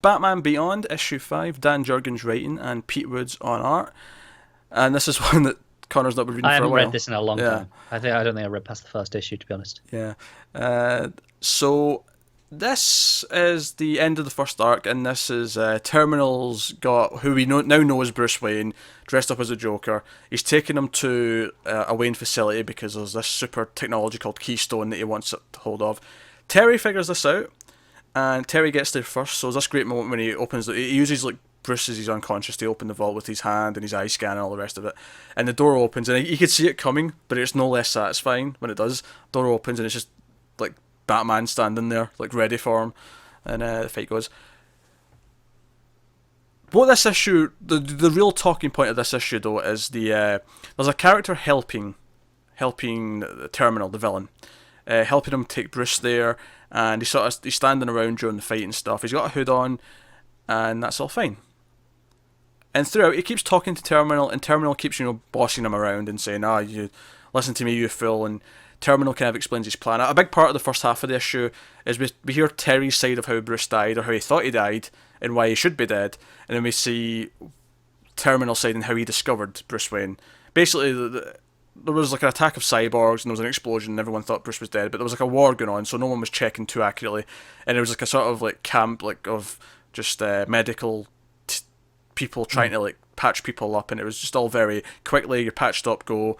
Batman Beyond, issue 5, Dan Jurgens writing and Pete Woods on art. And this is one that Connor's not been reading I for a haven't while. read this in a long time. I don't think I read past the first issue, to be honest. Yeah. So this is the end of the first arc, and this is Terminal's got who we now know as Bruce Wayne, dressed up as a Joker. He's taken him to a Wayne facility because there's this super technology called Keystone that he wants it to hold of. Terry figures this out, and Terry gets there first. So there's this great moment when he opens he uses like Bruce as he's unconscious to open the vault with his hand and his eye scan and all the rest of it. And the door opens, and you could see it coming, but it's no less satisfying when it does. Door opens, and it's just like Batman standing there, like ready for him, and the fight goes. What this issue, the real talking point of this issue though, is there's a character helping the Terminal, the villain, helping him take Bruce there, and he's standing around during the fight and stuff. He's got a hood on, and that's all fine. And throughout, he keeps talking to Terminal, and Terminal keeps bossing him around and saying, you listen to me, you fool, and Terminal kind of explains his plan. A big part of the first half of the issue is we hear Terry's side of how Bruce died, or how he thought he died, and why he should be dead, and then we see Terminal's side and how he discovered Bruce Wayne. Basically, there was like an attack of cyborgs, and there was an explosion, and everyone thought Bruce was dead, but there was like a war going on, so no one was checking too accurately, and it was like a sort of like camp of just medical people trying to like patch people up, and it was just all very quickly, you're patched up, go,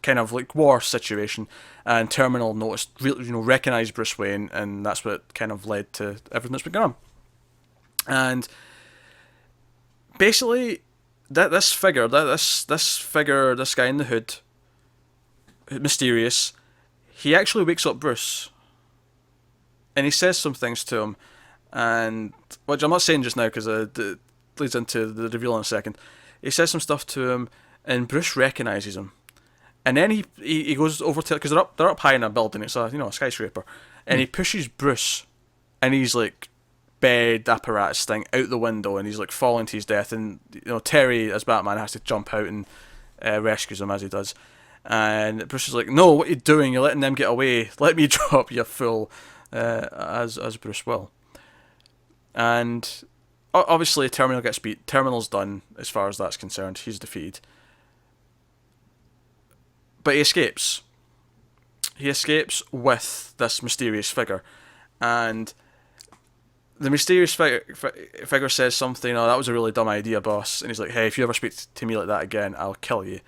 kind of like war situation. And Terminal noticed, recognized Bruce Wayne, and that's what kind of led to everything that's been going on. And basically, this guy in the hood, mysterious, he actually wakes up Bruce, and he says some things to him, and which I'm not saying just now because it leads into the reveal in a second. He says some stuff to him, and Bruce recognizes him. And then he goes over to, because they're up high in a building, it's a skyscraper, and he pushes Bruce, and he's like bed apparatus thing out the window, and he's like falling to his death, and Terry as Batman has to jump out and rescues him as he does. And Bruce is like, "No, what are you doing? You're letting them get away. Let me drop, you fool," as Bruce will. And obviously Terminal gets beat. Terminal's done as far as that's concerned. He's defeated. But he escapes. He escapes with this mysterious figure. And the mysterious figure says something, "Oh, that was a really dumb idea, boss." And he's like, "Hey, if you ever speak to me like that again, I'll kill you."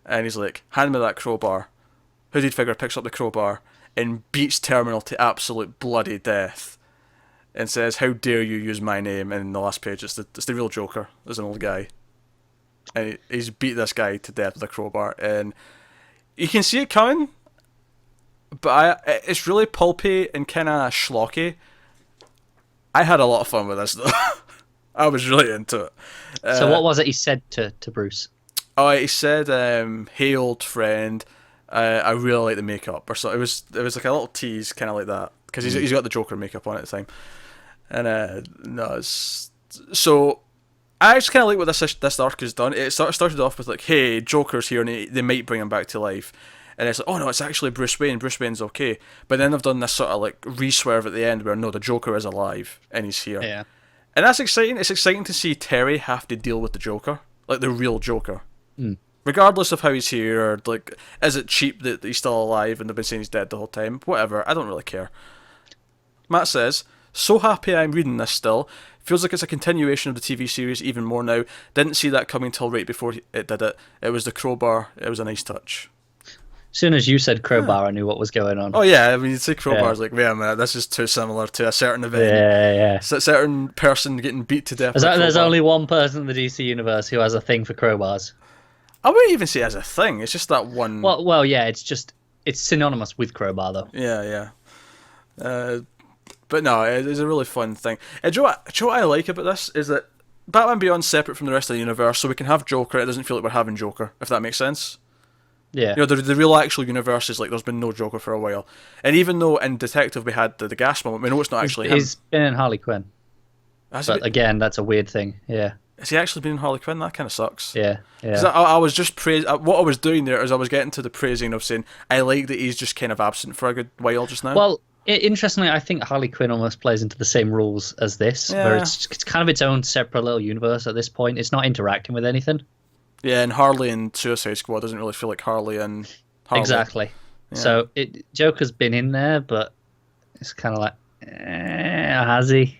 And he's like, "Hand me that crowbar." Hooded figure picks up the crowbar and beats Terminal to absolute bloody death. And says, "How dare you use my name?" And in the last page, it's the real Joker. There's an old guy. And he's beat this guy to death with a crowbar. And you can see it coming, but it's really pulpy and kind of schlocky. I had a lot of fun with this, though. I was really into it. So what was it he said to Bruce? Oh, he said, "Hey, old friend, I really like the makeup," or so. It was like a little tease, kind of like that, because he's got the Joker makeup on at the time. And so I just kind of like what this arc has done. It started off with like, "Hey, Joker's here, and they might bring him back to life." And it's like, "Oh no, it's actually Bruce Wayne. Bruce Wayne's okay." But then they've done this sort of like re-swerve at the end where no, the Joker is alive and he's here. Yeah. And that's exciting. It's exciting to see Terry have to deal with the Joker, like the real Joker. Regardless of how he's here, or like, is it cheap that he's still alive and they've been saying he's dead the whole time? Whatever, I don't really care. Matt says, "So happy I'm reading this still. Feels like it's a continuation of the TV series even more now. Didn't see that coming till right before it did it. It was the crowbar. It was a nice touch." As soon as you said crowbar, I knew what was going on. Oh yeah, I mean, you'd say crowbar, like, wait a minute, this is too similar to a certain event. Yeah. A certain person getting beat to death. There's only one person in the DC universe who has a thing for crowbars. I wouldn't even say it as a thing. It's just that one. Well, yeah. It's synonymous with crowbar, though. Yeah. But no, it's a really fun thing. And do you know what I like about this is that Batman Beyond's separate from the rest of the universe, so we can have Joker. It doesn't feel like we're having Joker, if that makes sense. Yeah. The real actual universe is like there's been no Joker for a while, and even though in Detective we had the gas moment, we know it's not actually him. He's been in Harley Quinn. But again, that's a weird thing. Yeah. Has he actually been in Harley Quinn? That kind of sucks. Yeah. I was just what I was doing there is I was getting to the praising of saying I like that he's just kind of absent for a good while just now. Well, Interestingly, I think Harley Quinn almost plays into the same rules as this, where Yeah. it's kind of its own separate little universe at this point. It's not interacting with anything. Yeah, and Harley and Suicide Squad doesn't really feel like Harley and Harley. Exactly. Yeah. So Joker's been in there, but it's kind of like, has he?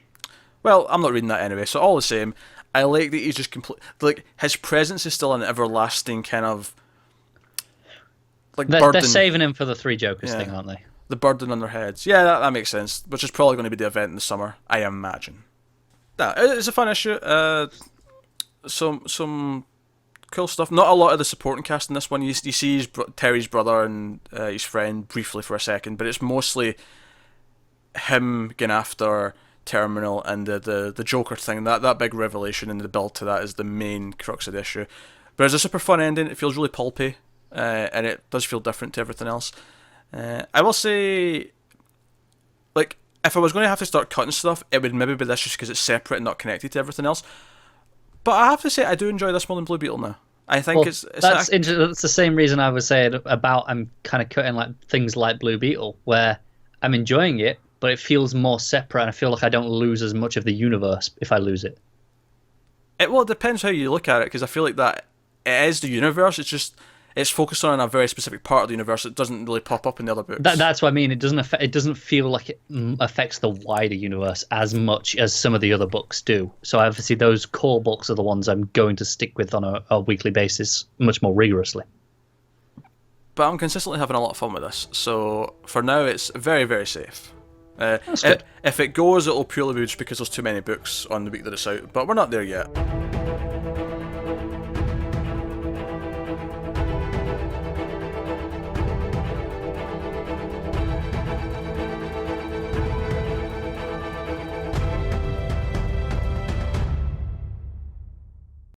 Well, I'm not reading that anyway, so all the same, I like that he's just complete. Like, his presence is still an everlasting kind of like They're burden. saving him for the Three Jokers Yeah. thing, aren't they? The burden on their heads. Yeah, that makes sense. Which is probably going to be the event in the summer, I imagine. Yeah, it's a fun issue. Some cool stuff. Not a lot of the supporting cast in this one. You see Terry's brother and his friend briefly for a second, but it's mostly him going after Terminal and the Joker thing. That big revelation and the build to that is the main crux of the issue. But it's a super fun ending. It feels really pulpy, and it does feel different to everything else. I will say, like, if I was going to have to start cutting stuff, it would maybe be this just because it's separate and not connected to everything else. But I have to say, I do enjoy this more than Blue Beetle now. I think Well, it's that's that's the same reason I was saying about I'm kind of cutting like things like Blue Beetle, where I'm enjoying it, but it feels more separate, and I feel like I don't lose as much of the universe if I lose it. Well, it depends how you look at it, because I feel like that it is the universe. It's just it's focused on a very specific part of the universe that doesn't really pop up in the other books. That's what I mean. It doesn't feel like it affects the wider universe as much as some of the other books do. So obviously those core books are the ones I'm going to stick with on a weekly basis much more rigorously. But I'm consistently having a lot of fun with this. So for now, it's very, very safe. That's good. If it goes, it'll purely be just because there's too many books on the week that it's out. But we're not there yet.